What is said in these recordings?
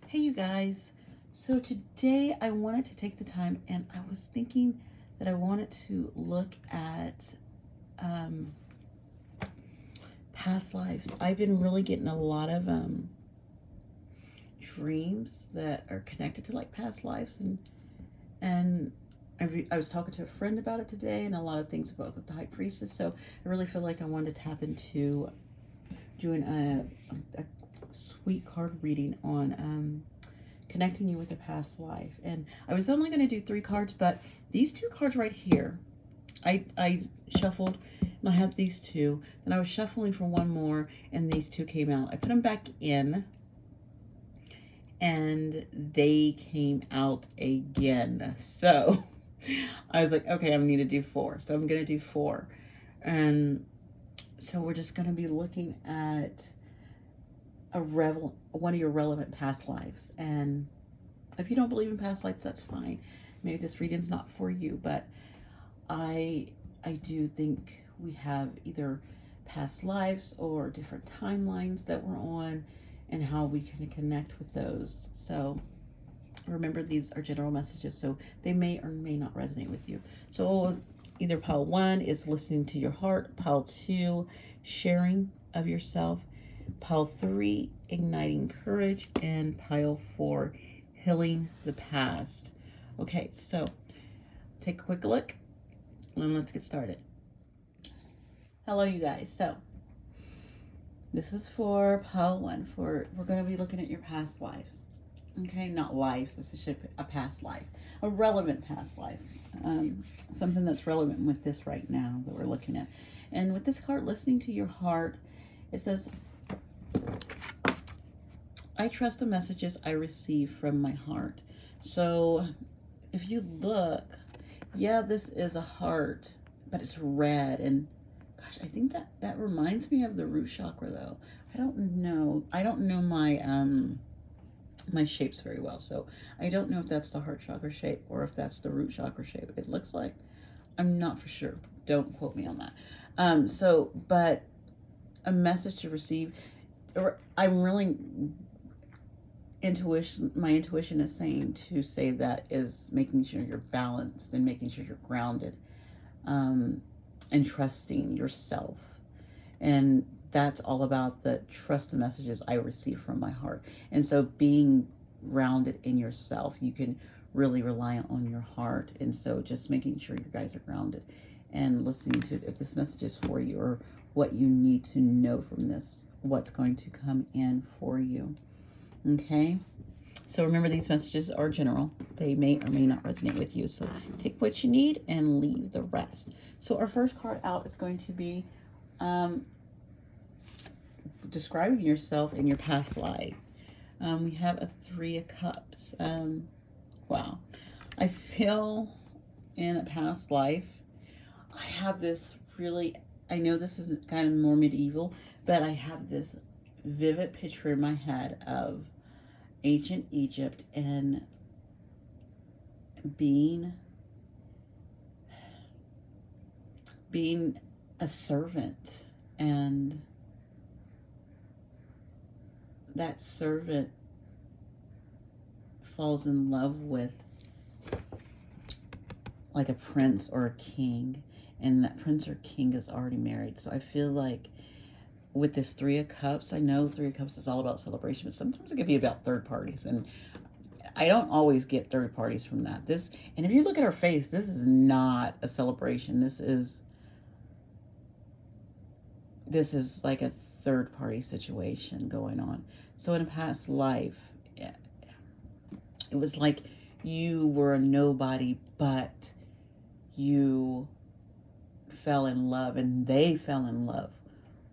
Hey, you guys. So today I wanted to take the time and I was thinking that I wanted to look at um, past lives. I've been really getting a lot of dreams that are connected to like past lives, and I was talking to a friend about it today and a lot of things about with the high priestess. So I really feel like I wanted to tap into doing a sweet card reading on connecting you with a past life. And I was only going to do 3 cards, but these 2 cards right here, I shuffled and I had these 2. Then I was shuffling for one more and these 2 came out. I put them back in and they came out again. So I was like, okay, I need to do 4. So I'm going to do 4. And so we're just going to be looking at one of your relevant past lives. And if you don't believe in past lives, that's fine. Maybe this reading's not for you, but I do think we have either past lives or different timelines that we're on and how we can connect with those. So remember, these are general messages, so they may or may not resonate with you. So either pile 1 is listening to your heart, pile 2, sharing of yourself, pile 3, igniting courage, and pile 4, healing the past. Okay, so take a quick look and let's get started. Hello, you guys. So this is for pile 1. We're going to be looking at your past lives. Okay, not lives. This is a past life, a relevant past life, something that's relevant with this right now that we're looking at. And with this card, listening to your heart, it says, I trust the messages I receive from my heart. So if you look, yeah, this is a heart, but it's red. And gosh, I think that reminds me of the root chakra, though. I don't know my shapes very well, so I don't know if that's the heart chakra shape or if that's the root chakra shape. It looks like, I'm not for sure. Don't quote me on that. But a message to receive, or I'm really my intuition is saying to say that is making sure you're balanced and making sure you're grounded, and trusting yourself. And that's all about the trust the messages I receive from my heart. And so being grounded in yourself, you can really rely on your heart. And so just making sure you guys are grounded and listening to if this message is for you or what you need to know from this, what's going to come in for you. Okay? So remember, these messages are general. They may or may not resonate with you. So take what you need and leave the rest. So our first card out is going to be describing yourself in your past life. We have a 3 of Cups. Wow. I feel in a past life, I have this really, I know this is kind of more medieval, but I have this vivid picture in my head of ancient Egypt and being a servant, and that servant falls in love with like a prince or a king, and that prince or king is already married. So I feel like with this 3 of Cups, I know 3 of Cups is all about celebration, but sometimes it could be about third parties, and I don't always get third parties from that. And if you look at her face, this is not a celebration. This is like a third party situation going on. So in a past life, it was like you were a nobody, but you fell in love and they fell in love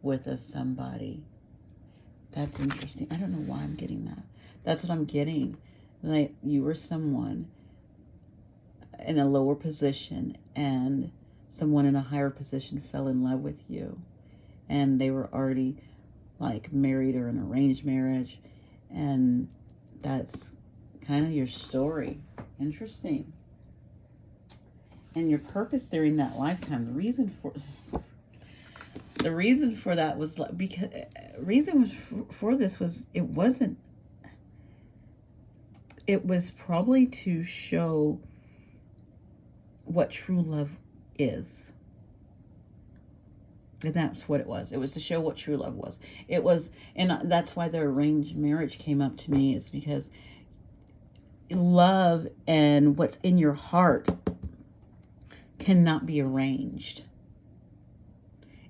with a somebody. That's interesting. I don't know why I'm getting that. That's what I'm getting. Like you were someone in a lower position and someone in a higher position fell in love with you, and they were already like married or an arranged marriage, and that's kind of your story. Interesting. And your purpose during that lifetime, the reason for that was like, because reason for this was, it wasn't it was probably to show what true love is. And that's what it was. It was to show what true love was. It was, and that's why the arranged marriage came up to me. It's because love and what's in your heart cannot be arranged.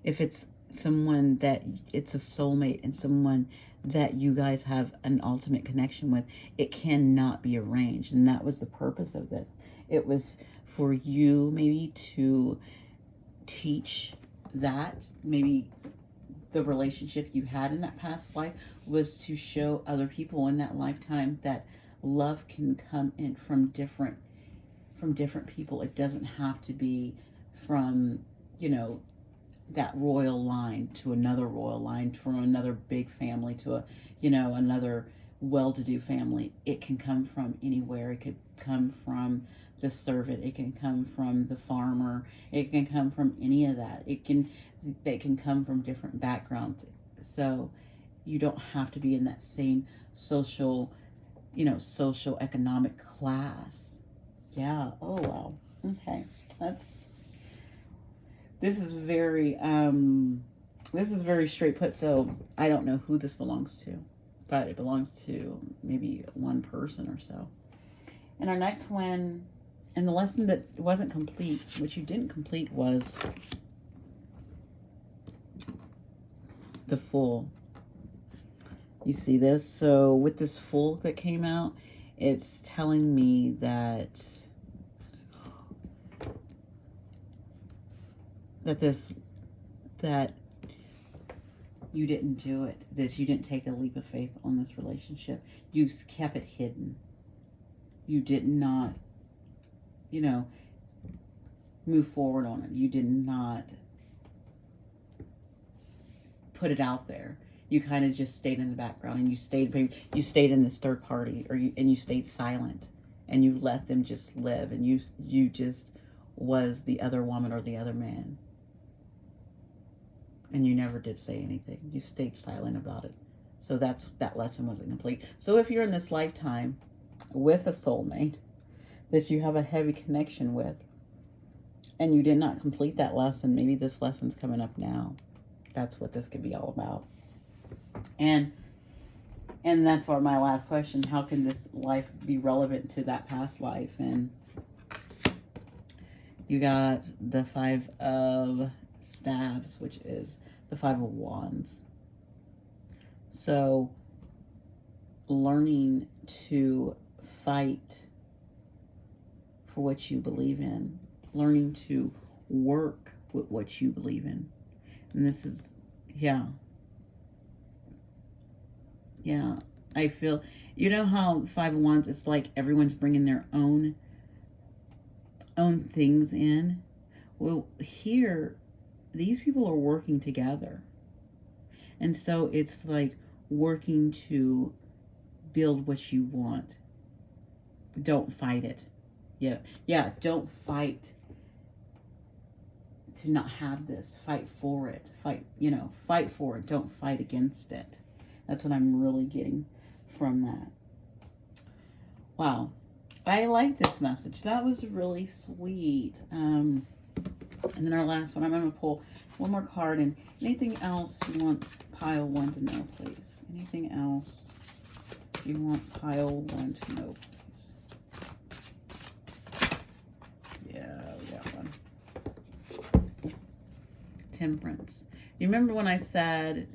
If it's someone that it's a soulmate and someone that you guys have an ultimate connection with, it cannot be arranged. And that was the purpose of this. It was for you maybe to teach that, maybe the relationship you had in that past life was to show other people in that lifetime that love can come in from different people. It doesn't have to be from, you know, that royal line to another royal line, from another big family to a, you know, another well-to-do family. It can come from anywhere. It could come from the servant. It can come from the farmer. It can come from any of that. They can come from different backgrounds. So you don't have to be in that same social, you know, social economic class. Yeah. Oh, wow. Okay. This is very straight put. So I don't know who this belongs to, but it belongs to maybe one person or so. And our next one, and the lesson that wasn't complete, which you didn't complete, was the Fool. You see this? So with this Fool that came out, it's telling me that you didn't do it. That you didn't take a leap of faith on this relationship. You kept it hidden. You did not, you know, move forward on it. You did not put it out there. You kind of just stayed in the background, and you stayed in this third party, and you stayed silent, and you let them just live, and you just was the other woman or the other man. And you never did say anything. You stayed silent about it. So that lesson wasn't complete. So if you're in this lifetime with a soulmate that you have a heavy connection with, and you did not complete that lesson, maybe this lesson's coming up now. That's what this could be all about. And that's why my last question, how can this life be relevant to that past life? And you got the Five of Staves, which is the Five of Wands. So learning to fight for what you believe in, learning to work with what you believe in. And this is, yeah, I feel, you know how Five of Wands, it's like everyone's bringing their own things in. Well, here, these people are working together. And so it's like working to build what you want. Don't fight it. Yeah, don't fight to not have this. Fight for it. Fight for it. Don't fight against it. That's what I'm really getting from that. Wow. I like this message. That was really sweet. And then our last one, I'm going to pull one more card. And anything else you want pile one to know, please? Anything else you want pile one to know, please? Yeah, we got one. Temperance. You remember when I said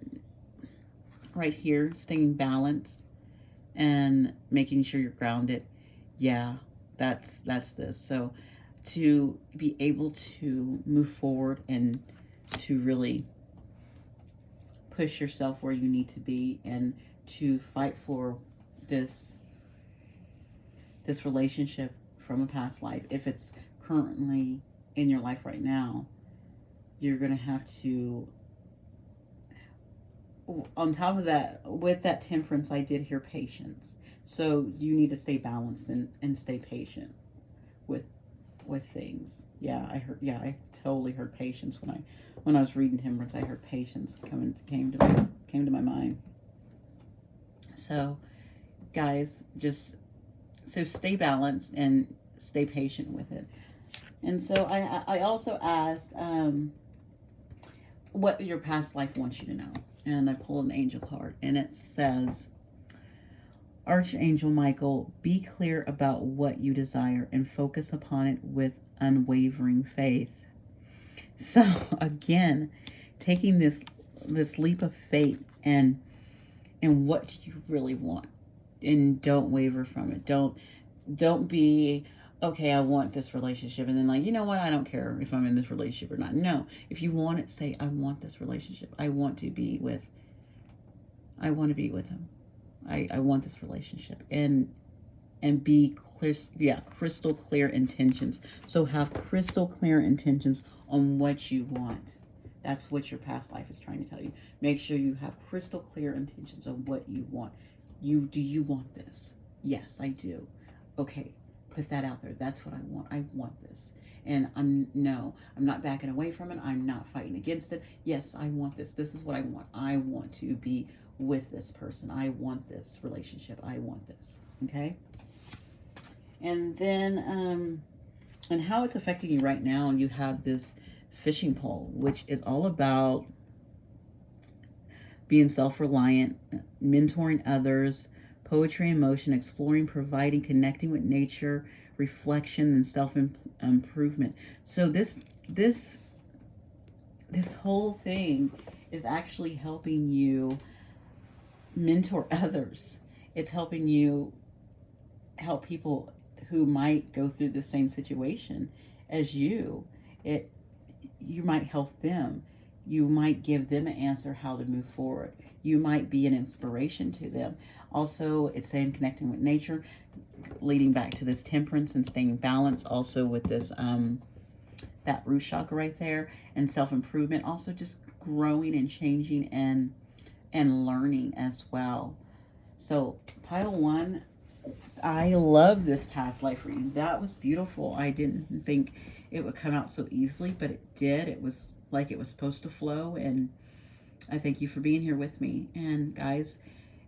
right here, staying balanced and making sure you're grounded? Yeah, that's this. So to be able to move forward and to really push yourself where you need to be, and to fight for this relationship from a past life. If it's currently in your life right now, you're going to have to, on top of that, with that temperance, I did hear patience. So you need to stay balanced and stay patient with things. Yeah, I totally heard patience when I was reading temperance. I heard patience came to my mind. So guys, just So stay balanced and stay patient with it. And so I also asked what your past life wants you to know. And I pulled an angel card, and it says, Archangel Michael, be clear about what you desire and focus upon it with unwavering faith. So again, taking this leap of faith and what do you really want, and don't waver from it. Don't be, okay, I want this relationship, and then like, you know what, I don't care if I'm in this relationship or not. No, if you want it, say, I want this relationship. I want to be with him. I want this relationship, and be clear, crystal clear intentions. So have crystal clear intentions on what you want. That's what your past life is trying to tell you. Make sure you have crystal clear intentions on what you want. Do you want this? Yes, I do. Okay, put that out there. That's what I want. I want this. And I'm not backing away from it. I'm not fighting against it. Yes, I want this. This is what I want. I want to be with this person. I want this relationship. I want this. Okay? And then, and how it's affecting you right now, you have this fishing pole, which is all about being self-reliant, mentoring others, poetry and motion, exploring, providing, connecting with nature, reflection, and self-improvement. So this whole thing is actually helping you mentor others. It's helping you help people who might go through the same situation as you. You might help them. You might give them an answer how to move forward. You might be an inspiration to them. Also, it's saying connecting with nature, leading back to this temperance and staying balanced. Also with this, that root chakra right there, and self-improvement. Also just growing and changing and learning as well. So pile one, I love this past life reading. That was beautiful. I didn't think it would come out so easily, but it did. It was like it was supposed to flow, and I thank you for being here with me. And guys,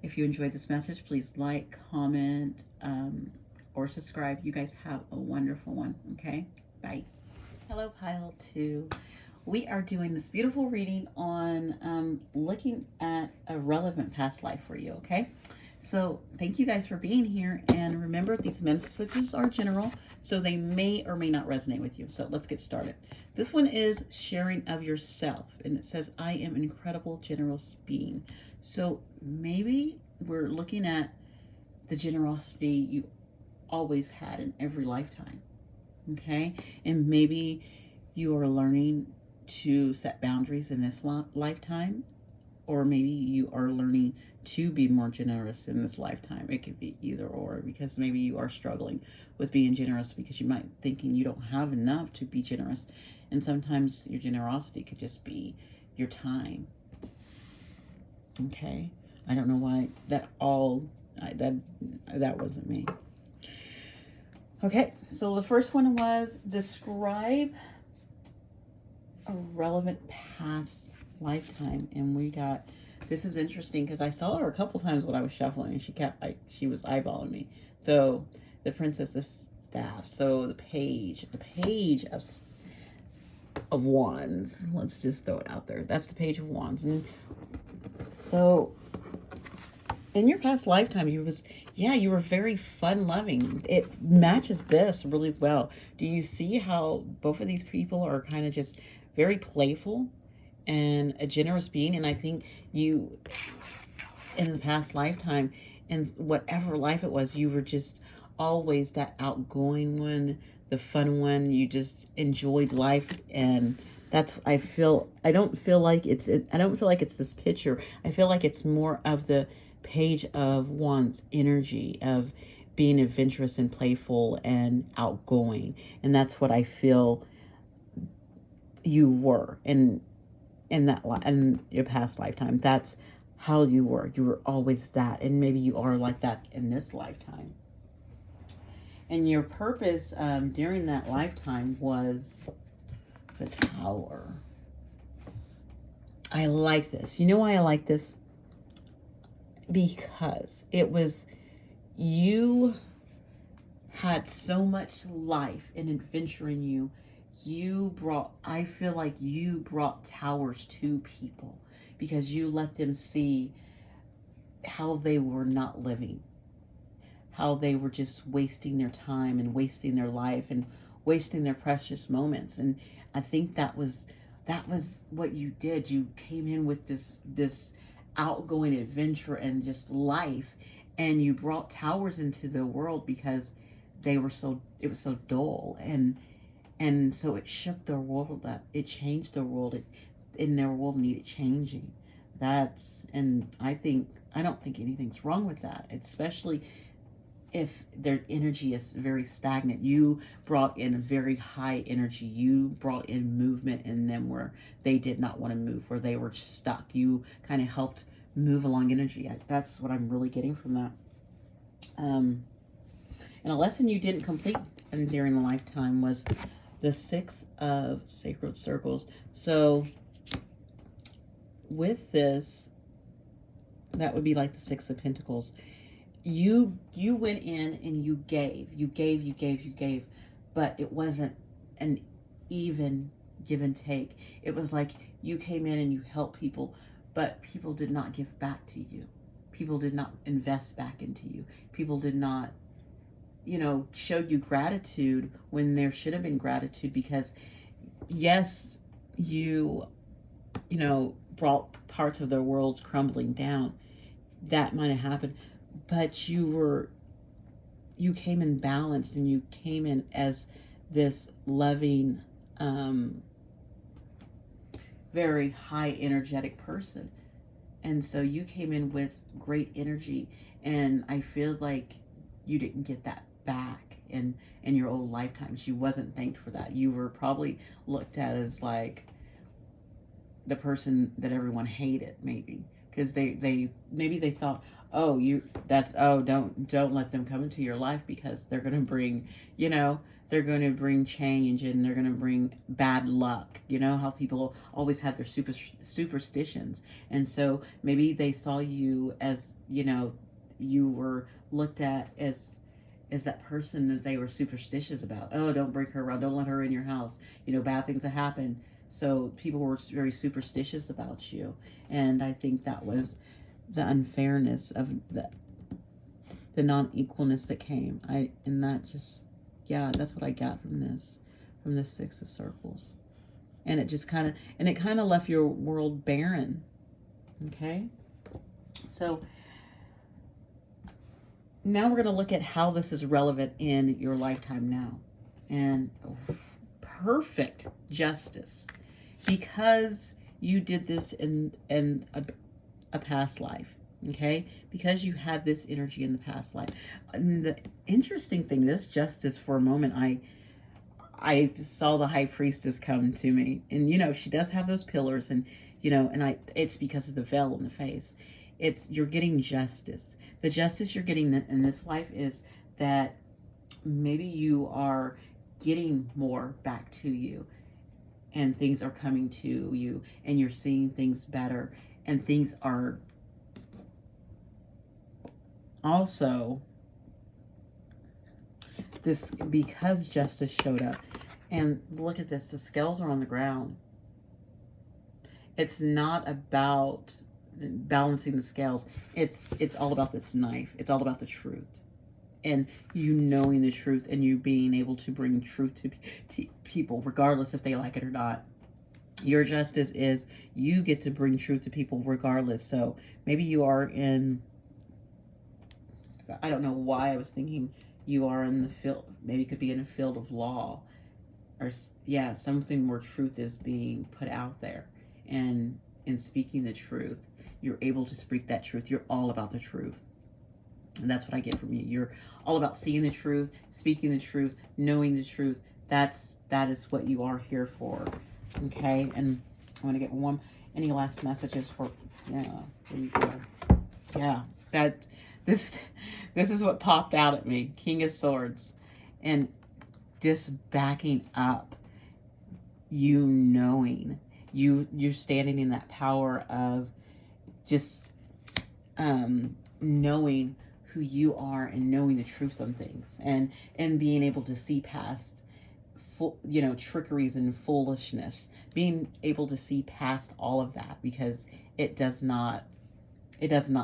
if you enjoyed this message, please like, comment, or subscribe. You guys have a wonderful one. Okay, bye. Hello, pile two. We are doing this beautiful reading on looking at a relevant past life for you. Okay, so thank you guys for being here, and remember, these messages are general, so they may or may not resonate with you. So let's get started. This one is sharing of yourself, and it says, I am an incredible, generous being. So maybe we're looking at the generosity you always had in every lifetime. Okay, and maybe you are learning to set boundaries in this lifetime, or maybe you are learning to be more generous in this lifetime. It could be either or, because maybe you are struggling with being generous because you might thinking you don't have enough to be generous, and sometimes your generosity could just be your time. Okay, I don't know why that wasn't me. Okay, so the first one was describe a relevant past lifetime, and we got, this is interesting because I saw her a couple times when I was shuffling, and she was eyeballing me. So the Princess of Staff, so the page of Wands. Let's just throw it out there. That's the Page of Wands. And so in your past lifetime, you were very fun loving. It matches this really well. Do you see how both of these people are kind of just very playful and a generous being? And I think you, in the past lifetime, in whatever life it was, you were just always that outgoing one, the fun one. You just enjoyed life, and that's, I don't feel like it's this picture. I feel like it's more of the Page of Wands energy of being adventurous and playful and outgoing, and that's what I feel you were in your past lifetime. That's how you were. You were always that, and maybe you are like that in this lifetime. And your purpose during that lifetime was the Tower. I like this. You know why I like this? Because it was you had so much life and adventure in you. I feel like you brought towers to people because you let them see how they were not living, how they were just wasting their time and wasting their life and wasting their precious moments. And I think that was what you did. You came in with this outgoing adventure and just life, and you brought towers into the world because it was so dull, and so it shook their world up. It changed their world. In their world needed changing. And I don't think anything's wrong with that, especially if their energy is very stagnant. You brought in a very high energy. You brought in movement in them where they did not want to move, where they were stuck. You kind of helped move along energy. That's what I'm really getting from that. And a lesson you didn't complete during the lifetime was the Six of Sacred Circles. So with this, that would be like the Six of Pentacles. You went in and you gave, but it wasn't an even give and take. It was like you came in and you helped people, but people did not give back to you. People did not invest back into you. People did not, show you gratitude when there should have been gratitude, because yes, you brought parts of their world crumbling down. That might have happened, but you came in balanced, and you came in as this loving, very high energetic person. And so you came in with great energy, and I feel like you didn't get that back in your old lifetimes. You wasn't thanked for that. You were probably looked at as like the person that everyone hated, maybe, because maybe they thought, oh, don't let them come into your life, because they're going to bring, they're going to bring change, and they're going to bring bad luck. You know how people always have their superstitions. And so maybe they saw you as, you were looked at as that person that they were superstitious about. Oh, don't bring her around. Don't let her in your house. Bad things that happen. So people were very superstitious about you. And I think that was the unfairness of the non-equalness that came. That's what I got from this Six of Circles. And it kind of left your world barren. Okay? So now we're going to look at how this is relevant in your lifetime now. And perfect justice, because you did this in a past life. Okay, because you had this energy in the past life. And the interesting thing, this justice, for a moment, I saw the High Priestess come to me, and she does have those pillars, and it's because of the veil in the face. You're getting justice. The justice you're getting in this life is that maybe you are getting more back to you, and things are coming to you, and you're seeing things better, and things are also this, because justice showed up. And look at this, the scales are on the ground. It's not about balancing the scales. It's all about this knife. It's all about the truth, and you knowing the truth, and you being able to bring truth to people, regardless if they like it or not. Your justice is you get to bring truth to people regardless. So maybe you are in, I don't know why I was thinking you are in the field, maybe it could be in a field of law, or something where truth is being put out there, and in speaking the truth, you're able to speak that truth. You're all about the truth. And that's what I get from you. You're all about seeing the truth, speaking the truth, knowing the truth. That is what you are here for. Okay, and I want to get any last messages for, there you go. Yeah, this is what popped out at me. King of Swords. And just backing up, knowing, you're standing in that power of just knowing who you are and knowing the truth on things, and being able to see past trickeries and foolishness, being able to see past all of that, because it does not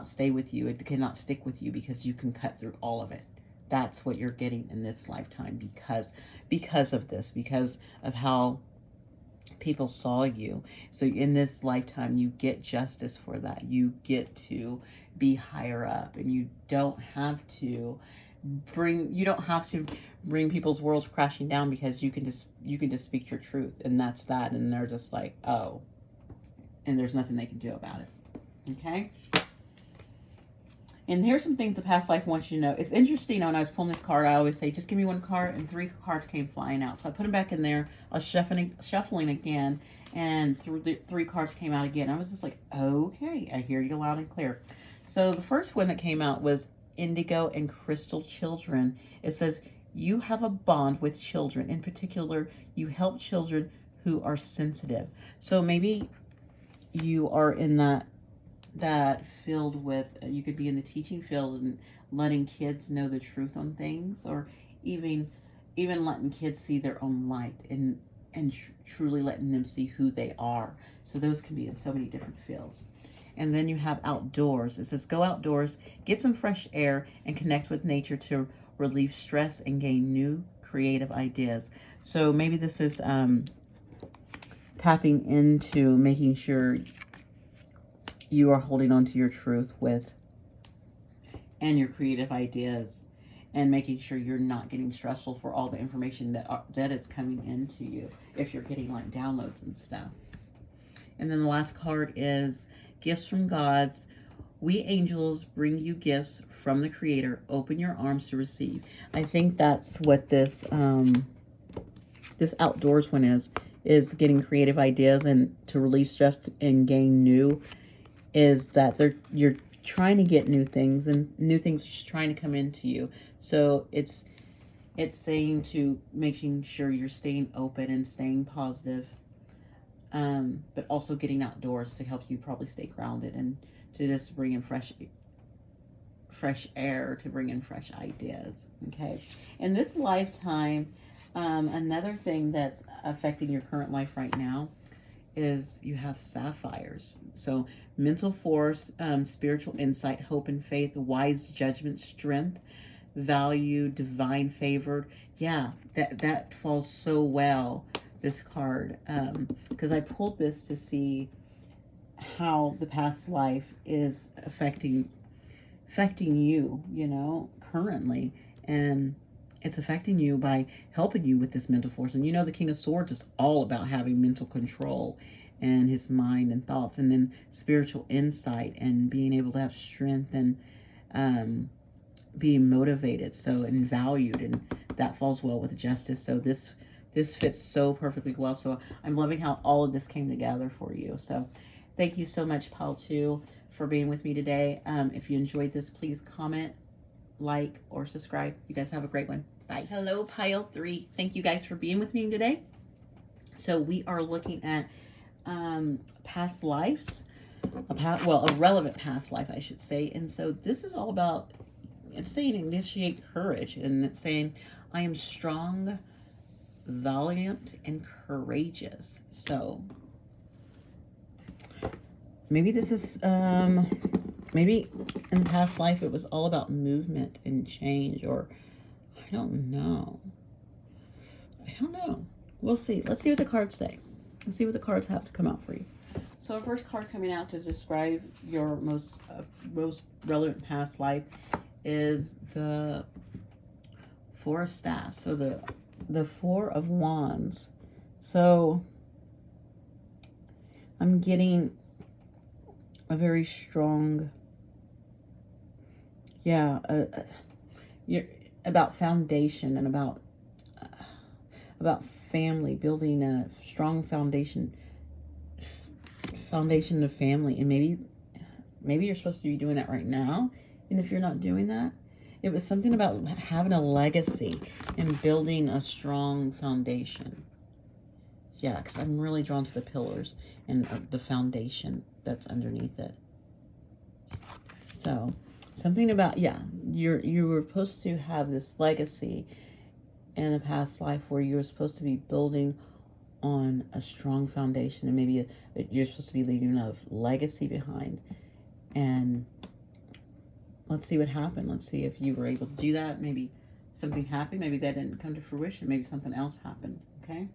stay with you. It cannot stick with you, because you can cut through all of it. That's what you're getting in this lifetime, because of this, because of how people saw you. So in this lifetime, you get justice for that. You get to be higher up, and you don't have to bring people's worlds crashing down, because you can just speak your truth, and that's that. And they're just like, oh, and there's nothing they can do about it. Okay. And here's some things the past life wants you to know. It's interesting. When I was pulling this card, I always say, just give me one card, and 3 cards came flying out. So I put them back in there. I was shuffling again, and 3 cards came out again. I was just like, okay, I hear you loud and clear. So the first one that came out was Indigo and Crystal Children. It says, you have a bond with children. In particular, you help children who are sensitive. So maybe you are in that field with, you could be in the teaching field and letting kids know the truth on things, or even letting kids see their own light, and truly letting them see who they are. So those can be in so many different fields. And then you have outdoors. It says, go outdoors, get some fresh air, and connect with nature to relieve stress and gain new creative ideas. So maybe this is tapping into making sure you are holding on to your truth and your creative ideas, and making sure you're not getting stressful for all the information that is coming into you, if you're getting like downloads and stuff. And then the last card is gifts from gods. We angels bring you gifts from the Creator. Open your arms to receive. I think that's what this outdoors one is getting creative ideas and to relieve stress and gain new. Is that you're trying to get new things, and new things are trying to come into you. So it's saying to making sure you're staying open and staying positive, but also getting outdoors to help you probably stay grounded, and to just bring in fresh air, to bring in fresh ideas. Okay. In this lifetime, another thing that's affecting your current life right now is you have sapphires. So mental force, spiritual insight, hope and faith, wise judgment, strength, value, divine favored. Yeah, that falls so well, this card, because I pulled this to see how the past life is affecting you, currently. And it's affecting you by helping you with this mental force. And the King of Swords is all about having mental control and his mind and thoughts, and then spiritual insight and being able to have strength and being motivated, and valued, and that falls well with justice. So this fits so perfectly well. So I'm loving how all of this came together for you. So thank you so much, Pile 2, for being with me today. If you enjoyed this, please comment, like, or subscribe. You guys have a great one. Bye. Hello, Pile 3. Thank you guys for being with me today. So we are looking at past lives, a relevant past life, I should say. And so this is all about, it's saying initiate courage, and it's saying I am strong, valiant, and courageous. So maybe this is maybe in past life it was all about movement and change, or I don't know. We'll see. Let's see what the cards say. Let's see what the cards have to come out for you. So our first card coming out to describe your most relevant past life is the Four of Staffs. So the Four of Wands. So I'm getting a very strong, you're about foundation, and about family, building a strong foundation of family. And maybe you're supposed to be doing that right now. And if you're not doing that, it was something about having a legacy and building a strong foundation. Yeah, because I'm really drawn to the pillars and the foundation that's underneath it. So Something about, yeah, you were supposed to have this legacy in a past life where you were supposed to be building on a strong foundation, and maybe you're supposed to be leaving a legacy behind. And let's see what happened. Let's see if you were able to do that. Maybe something happened. Maybe that didn't come to fruition. Maybe something else happened. Okay.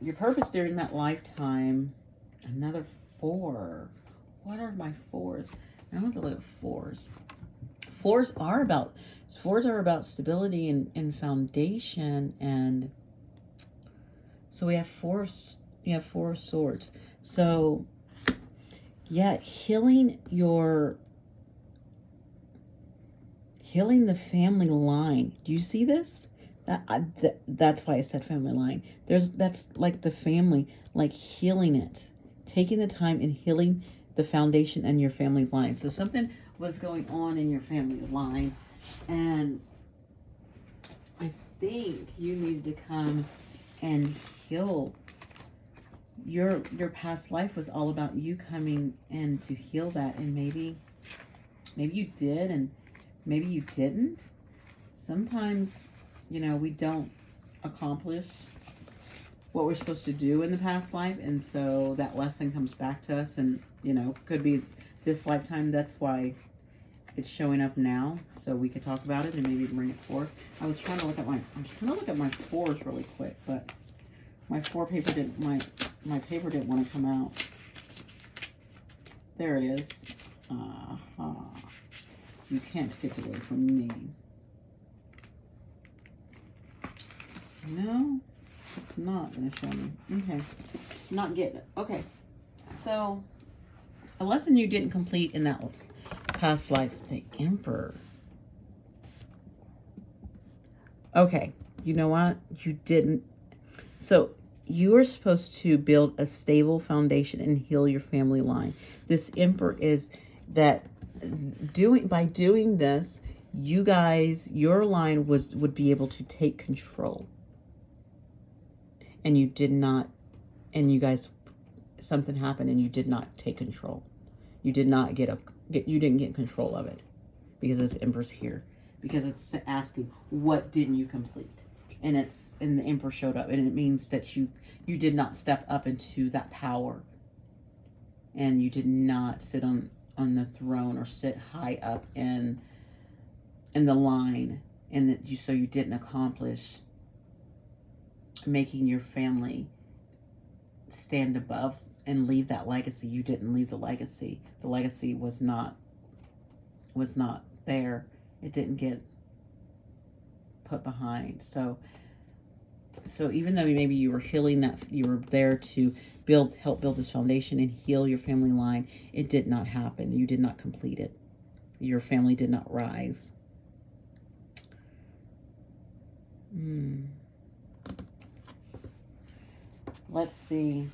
Your purpose during that lifetime. Another 4. What are my 4s? I want to look at 4s. 4s are about stability and foundation. And so we have 4 of swords. So yeah, healing the family line. Do you see this? That's why I said family line. That's like the family, like healing it, taking the time and healing the foundation and your family line. So something was going on in your family line, and I think you needed to come and heal. Your past life was all about you coming in to heal that, and maybe you did, and maybe you didn't. Sometimes, we don't accomplish what we're supposed to do in the past life, and so that lesson comes back to us, and could be this lifetime. That's why it's showing up now, so we could talk about it and maybe bring it forth. I'm just trying to look at my 4s really quick, but my 4 paper didn't my paper didn't want to come out. There it is. You can't get away from me. No, it's not going to show me. Okay. Not getting it. Okay. So, a lesson you didn't complete in that past life, the Emperor. Okay. You know what? You didn't. So, you are supposed to build a stable foundation and heal your family line. This Emperor is that by doing this, you guys, your line would be able to take control. And you did not, and you guys, something happened and you did not take control. You did not you didn't get control of it, because this Emperor's here, because it's asking, what didn't you complete? And the Emperor showed up, and it means that you did not step up into that power, and you did not sit on the throne or sit high up in the line, and that you didn't accomplish making your family stand above and leave that legacy. You didn't leave the legacy. The legacy was not there. It didn't get put behind. So even though maybe you were healing that, you were there to help build this foundation and heal your family line, it did not happen. You did not complete it. Your family did not rise. Let's see.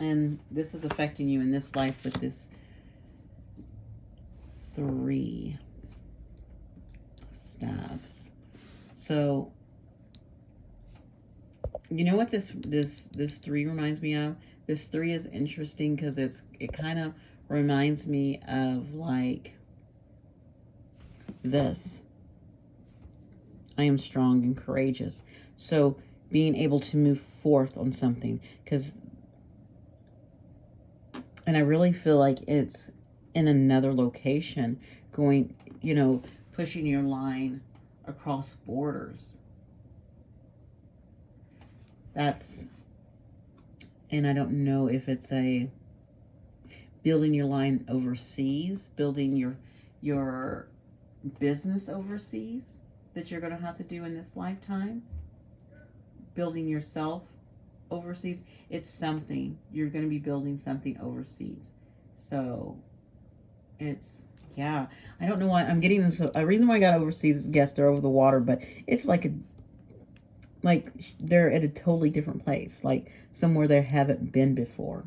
And this is affecting you in this life with this 3 staves. So, you know what this 3 reminds me of? This 3 is interesting because it kind of reminds me of like this. I am strong and courageous. So being able to move forth on something, and I really feel like it's in another location, going, pushing your line across borders. And I don't know if it's building your line overseas, building your business overseas that you're going to have to do in this lifetime, building yourself overseas. It's something. You're going to be building something overseas. So it's, yeah, I don't know why I'm getting them. So a reason why I got overseas is, yes, they're over the water, but it's like they're at a totally different place, like somewhere they haven't been before.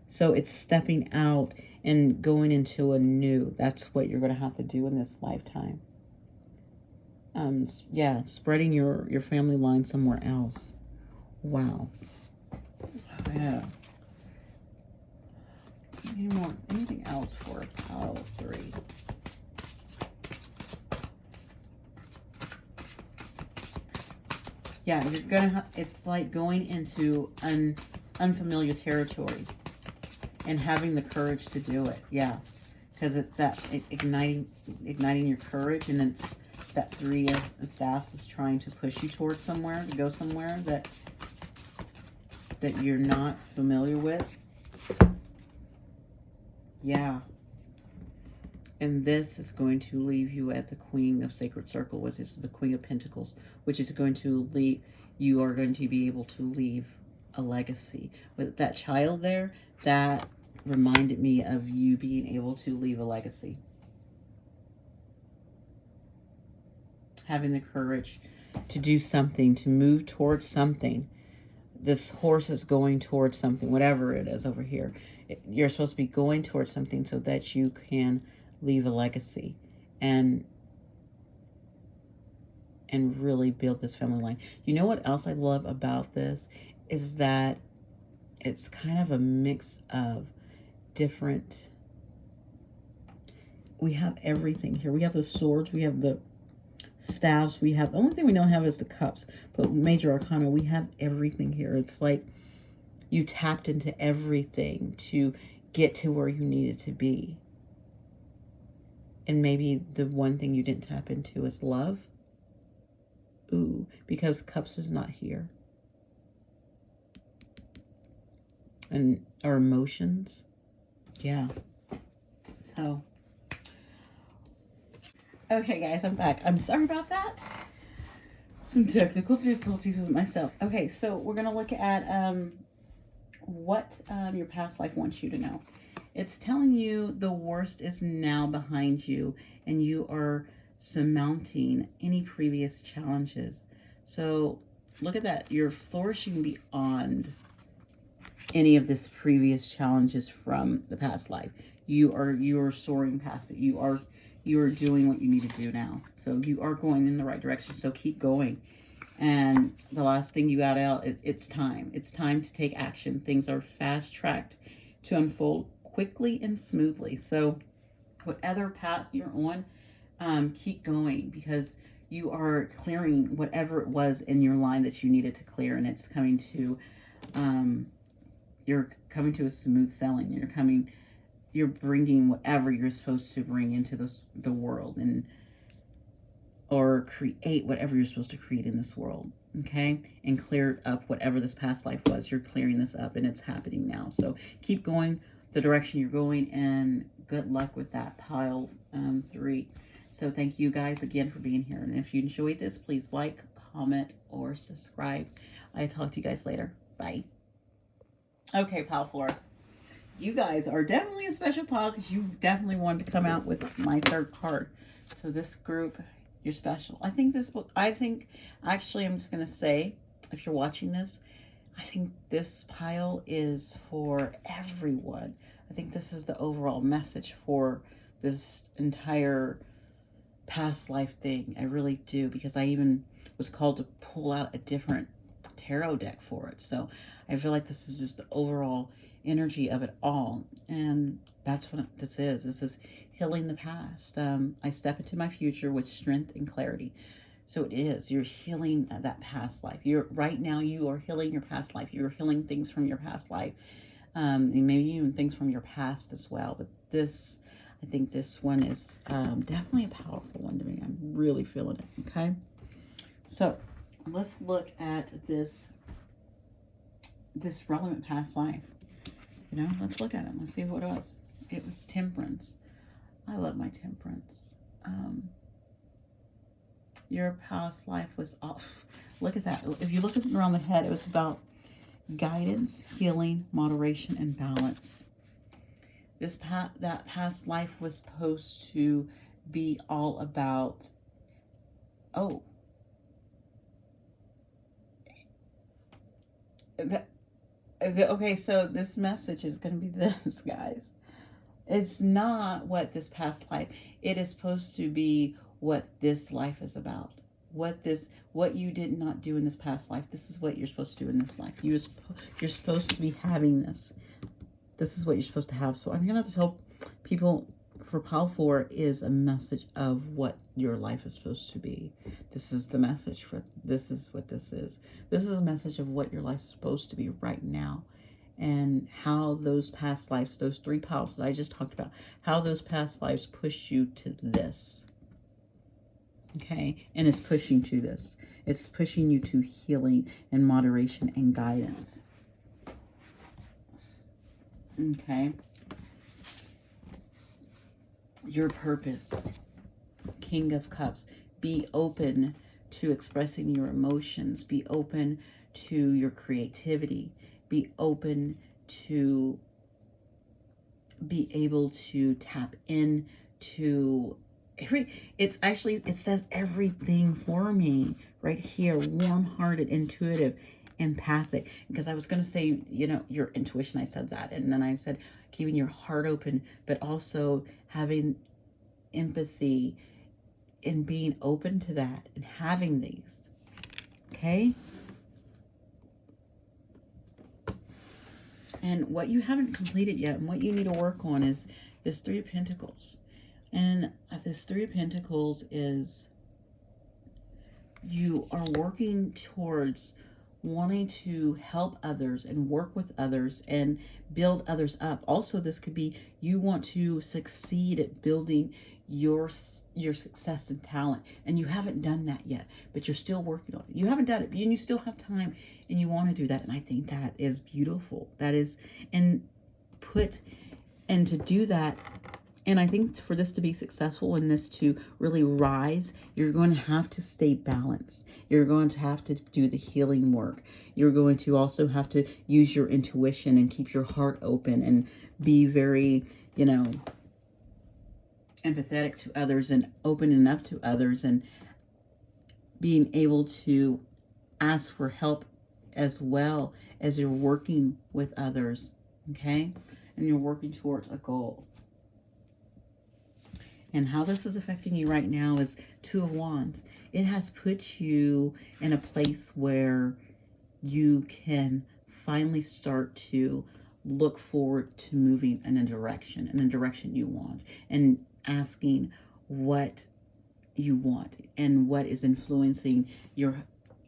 So it's stepping out and going into a new. That's what you're going to have to do in this lifetime. Yeah, spreading your family line somewhere else. Wow. Yeah. Anything else for pile 3? Yeah, you're gonna. It's like going into unfamiliar territory and having the courage to do it. Yeah, because it's that igniting your courage, and it's that 3 of staffs is trying to push you towards somewhere, to go somewhere that you're not familiar with. Yeah. And this is going to leave you at the Queen of Sacred Circle, which is the Queen of Pentacles, which is going to leave, you are going to be able to leave a legacy. With that child there, that reminded me of you being able to leave a legacy. Having the courage to do something, to move towards something. This horse is going towards something, whatever it is over here. You're supposed to be going towards something so that you can leave a legacy and really build this family line. You know what else I love about this is that it's kind of a mix of different, we have everything here. We have the swords, we have the staffs, we have, the only thing we don't have is the cups, but major arcana, we have everything here. It's like you tapped into everything to get to where you needed to be. And maybe the one thing you didn't tap into is love. Ooh, because cups is not here. And our emotions. Yeah. So, okay, guys, I'm back. I'm sorry about that. Some technical difficulties with myself. Okay, so we're going to look at what your past life wants you to know. It's telling you the worst is now behind you and you are surmounting any previous challenges. So look at that. You're flourishing beyond any of this previous challenges from the past life. You are soaring past it. You are doing what you need to do now. So you are going in the right direction. So keep going. And the last thing you got out, it's time. It's time to take action. Things are fast-tracked to unfold quickly and smoothly. So whatever path you're on, keep going, because you are clearing whatever it was in your line that you needed to clear, and it's coming to, you're coming to a smooth sailing. You're bringing whatever you're supposed to bring into the world, or create whatever you're supposed to create in this world, okay? And clear up whatever this past life was. You're clearing this up, and it's happening now. So keep going the direction you're going, and good luck with that pile 3. So thank you guys again for being here. And if you enjoyed this, please like, comment, or subscribe. I'll talk to you guys later. Bye. Okay, pile 4. You guys are definitely a special pile because you definitely wanted to come out with my 3rd card. So this group, you're special. I think actually, I'm just going to say, if you're watching this, I think this pile is for everyone. I think this is the overall message for this entire past life thing. I really do, because I even was called to pull out a different tarot deck for it. So I feel like this is just the overall energy of it all. And that's what this is. This is healing the past. I step into my future with strength and clarity. So it is. You're healing that past life. Right now you are healing your past life. You're healing things from your past life. And maybe even things from your past as well. But I think this one is definitely a powerful one to me. I'm really feeling it, okay? So let's look at this relevant past life. Let's look at it. Let's see what it was. It was Temperance. I love my Temperance. Your past life was off. Look at that. If you look at it around the head, it was about guidance, healing, moderation, and balance. That past life was supposed to be all about, okay, so this message is going to be this, guys. It's not what this past life, it is supposed to be what this life is about. What you did not do in this past life, this is what you're supposed to do in this life. You're supposed to be having this. This is what you're supposed to have. So I'm going to tell people, for pile 4 is a message of what your life is supposed to be. This is the message for, this is what this is. This is a message of what your life's supposed to be right now, and how those past lives, those 3 piles that I just talked about, how those past lives push you to this. Okay, and it's pushing to this. It's pushing you to healing and moderation and guidance. Okay. Your purpose. King of Cups. Be open to expressing your emotions. Be open to your creativity. Be open to be able to tap into it's actually, it says everything for me right here. Warm-hearted, intuitive, empathic. Because I was going to say, you know, your intuition, I said that. And then I said keeping your heart open, but also having empathy and being open to that and having these. Okay? And what you haven't completed yet and what you need to work on is this 3 of Pentacles. And this 3 of Pentacles is you are working towards wanting to help others and work with others and build others up. Also, this could be you want to succeed at building your success and talent, and you haven't done that yet, but you're still working on it. You haven't done it, and you still have time, and you want to do that. And I think that is beautiful. That is, and to do that. And I think for this to be successful and this to really rise, you're going to have to stay balanced. You're going to have to do the healing work. You're going to also have to use your intuition and keep your heart open and be very, you know, empathetic to others and opening up to others and being able to ask for help as well as you're working with others, okay? And you're working towards a goal. And how this is affecting you right now is 2 of Wands. It has put you in a place where you can finally start to look forward to moving in a direction you want, and asking what you want and what is influencing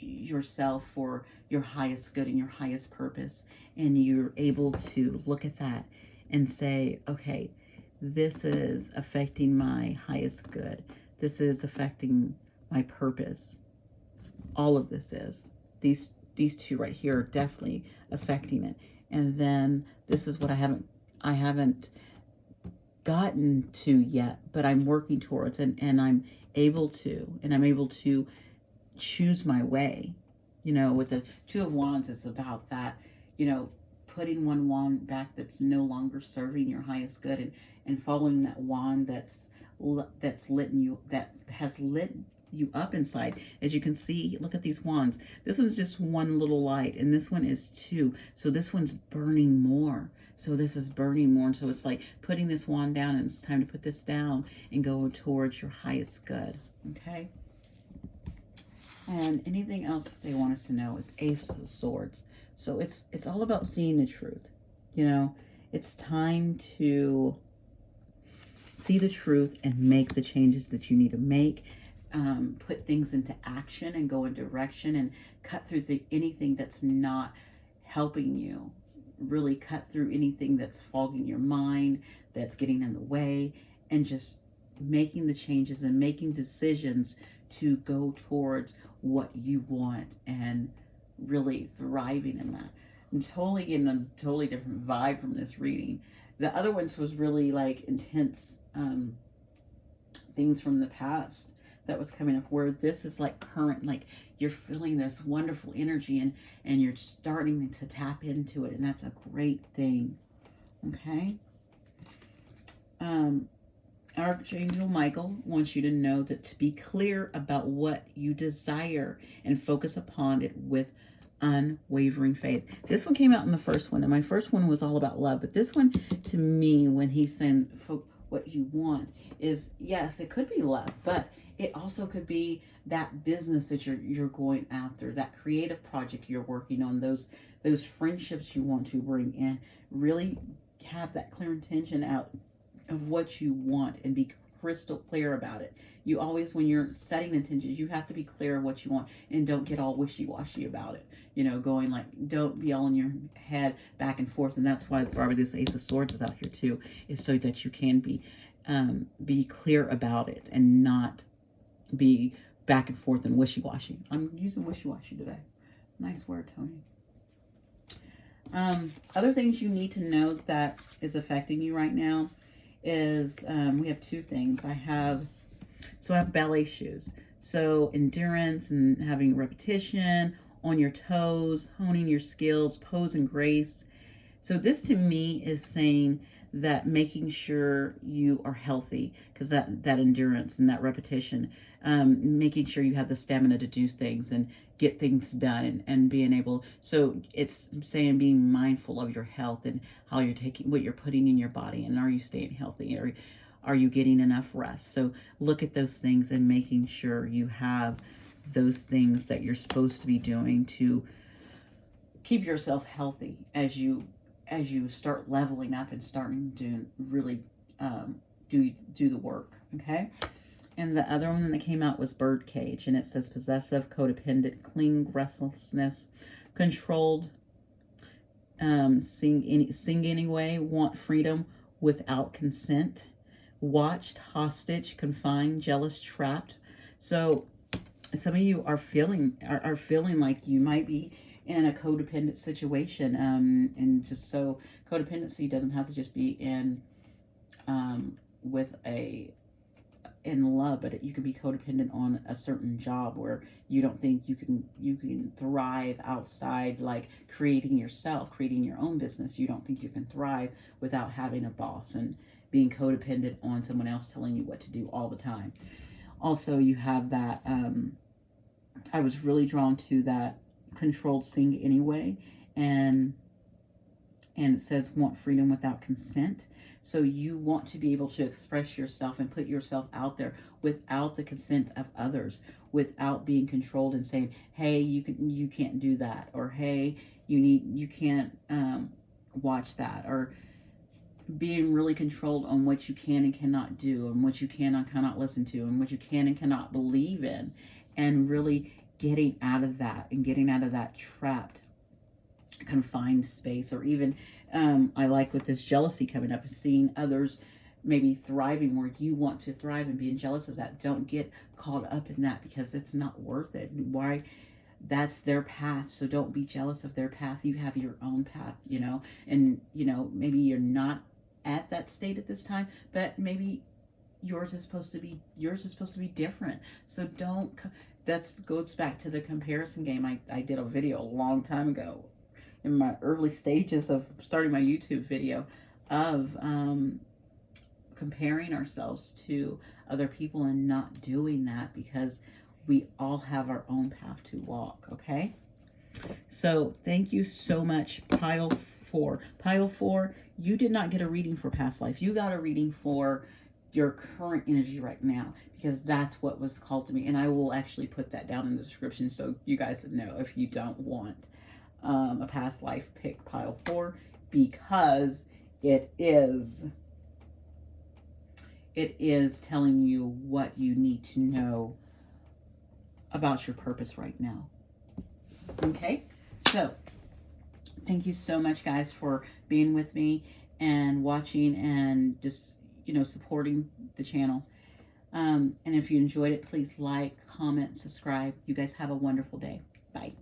yourself for your highest good and your highest purpose. And you're able to look at that and say, okay, this is affecting my highest good. This is affecting my purpose. All of this is. These 2 right here are definitely affecting it. And then this is what I haven't gotten to yet, but I'm working towards, and I'm able to choose my way. You know, with the 2 of Wands, it's about that, you know, putting one wand back that's no longer serving your highest good, and following that wand that has lit you up inside. As you can see, look at these wands. This one's just one little light, and this one is 2. So this one's burning more. So this is burning more. And so it's like putting this wand down, and it's time to put this down and go towards your highest good. Okay. And anything else that they want us to know is Ace of Swords. So it's all about seeing the truth. You know, it's time to see the truth and make the changes that you need to make. Put things into action and go in direction, and cut through anything that's not helping you. Really cut through anything that's fogging your mind, that's getting in the way, and just making the changes and making decisions to go towards what you want and really thriving in that. I'm totally getting a totally different vibe from this reading. The other ones was really like intense things from the past that was coming up, where this is like current, like you're feeling this wonderful energy, and you're starting to tap into it, and that's a great thing. Okay. Archangel Michael wants you to know that to be clear about what you desire and focus upon it with unwavering faith. This one came out in the first one, and my first one was all about love, but this one, to me, when he's saying what you want, is, yes, it could be love, but it also could be that business that you're going after, that creative project you're working on, those friendships you want to bring in. Really have that clear intention out of what you want and be crystal clear about it. You always, when you're setting intentions, you have to be clear of what you want and don't get all wishy-washy about it. You know, going like, don't be all in your head back and forth. And that's why probably this Ace of Swords is out here too, is so that you can be clear about it and not be back and forth and wishy-washy. I'm using wishy-washy today. Nice word, Tony. Other things you need to know that is affecting you right now is we have two things. I have ballet shoes. So endurance and having repetition, on your toes, honing your skills, pose and grace. So this to me is saying that making sure you are healthy, because that endurance and that repetition, making sure you have the stamina to do things and get things done and being able, so it's saying being mindful of your health and how you're taking, what you're putting in your body, and are you staying healthy, or are you getting enough rest? So look at those things and making sure you have those things that you're supposed to be doing to keep yourself healthy as you start leveling up and starting to really do the work, okay? And the other one that came out was Birdcage, and it says possessive, codependent, cling, restlessness, controlled, sing anyway, want freedom without consent, watched, hostage, confined, jealous, trapped. So some of you are feeling like you might be in a codependent situation, and just so codependency doesn't have to just be in in love, but you can be codependent on a certain job where you don't think you can thrive outside, like creating your own business. You don't think you can thrive without having a boss and being codependent on someone else telling you what to do all the time. Also, you have that, I was really drawn to that controlled sing anyway, and it says want freedom without consent. So you want to be able to express yourself and put yourself out there without the consent of others, without being controlled and saying, hey, you can't do that, or hey, you can't watch that, or being really controlled on what you can and cannot do, and what you can and cannot listen to, and what you can and cannot believe in, and really getting out of that and getting out of that trapped, confined space. Or even I like with this jealousy coming up, seeing others maybe thriving where you want to thrive and being jealous of that. Don't get caught up in that, because it's not worth it. Why? That's their path, so don't be jealous of their path. You have your own path, you know, and maybe you're not at that state at this time, but maybe yours is supposed to be different. So don't, that goes back to the comparison game. I did a video a long time ago in my early stages of starting my YouTube video of comparing ourselves to other people and not doing that, because we all have our own path to walk, okay? So thank you so much, Pile 4. Pile 4, you did not get a reading for past life. You got a reading for your current energy right now, because that's what was called to me. And I will actually put that down in the description so you guys know if you don't want a past life, pick Pile 4, because it is telling you what you need to know about your purpose right now. Okay, so thank you so much, guys, for being with me and watching and just supporting the channel. And if you enjoyed it, please like, comment, subscribe. You guys have a wonderful day. Bye.